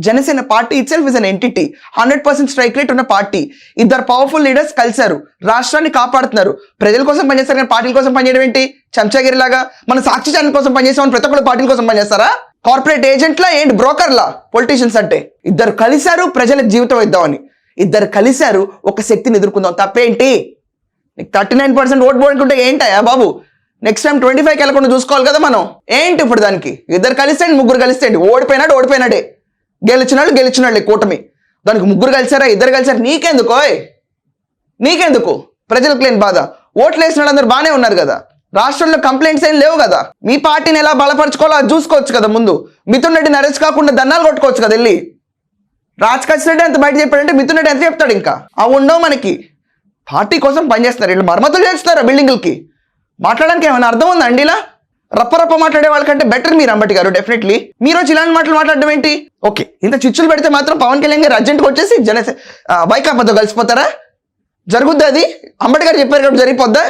Janasena party it self is an entity, 100% strike rate ఉన్న party. ఇద్దరు powerful leaders కలిశారు, రాష్ట్రాన్ని కాపాడుతున్నారు. ప్రజల కోసం పనిచేస్తారు కానీ పార్టీల కోసం పనిచేయడం ఏంటి? చెంచాగిరిలాగా మన సాక్షి ఛానల్ కోసం పనిచేసామని ప్రతి ఒక్కరు పార్టీల కోసం పనిచేస్తారా? కార్పొరేట్ ఏజెంట్లా ఏంటి, బ్రోకర్లా పొలిటీషియన్స్ అంటే? ఇద్దరు కలిశారు ప్రజలకు జీవితం ఇద్దామని, ఇద్దరు కలిశారు ఒక శక్తిని ఎదుర్కొందాం. తప్పేంటి? నీకు 39% ఓట్ పోనుకుంటే ఏంటయా బాబు? నెక్స్ట్ టైం 25కి వెళ్ళకుండా చూసుకోవాలి కదా మనం. ఏంటి ఇప్పుడు దానికి? ఇద్దరు కలిస్తే ముగ్గురు కలిస్తే ఓడిపోయినాడే, గెలిచినాళ్ళే కూటమి. దానికి ముగ్గురు కలిసారా, ఇద్దరు కలిసారా? నీకెందుకు? ప్రజలకు లేని బాధ. ఓట్లు వేసిన వాళ్ళందరూ బాగానే ఉన్నారు కదా, రాష్ట్రంలో కంప్లైంట్స్ ఏం లేవు కదా. మీ పార్టీని ఎలా బలపరచుకోవాలో అది చూసుకోవచ్చు కదా. ముందు మిథున్ రెడ్డిని అరెస్ట్ కాకుండా దన్నాలు కొట్టుకోవచ్చు కదా వెళ్ళి. రాజకీయ రెడ్డి ఎంత బయట చెప్పాడంటే మిథున్ రెడ్డి ఎంత చెప్తాడు? ఇంకా అవి ఉండవు మనకి. పార్టీ కోసం పనిచేస్తున్నారు వీళ్ళు, మరమ్మతులు చేస్తున్నారు బిల్డింగులకి. మాట్లాడడానికి ఏమైనా అర్థం ఉందా అండి? ఇలా రప్ప మాట్లాడే వాళ్ళకంటే బెటర్ మీరు అంబటి గారు. డెఫినెట్లీ మీరు వచ్చి ఇలాంటి మాటలు మాట్లాడడం ఏంటి? ఓకే, ఇంత చిచ్చులు పెడితే మాత్రం పవన్ కళ్యాణ్ గారు అర్జెంట్గా వచ్చేసి వైకాపాతో కలిసిపోతారా? జరుగుద్దా అది? అంబటి గారు చెప్పారు కాబట్టి జరిగిపోద్దా?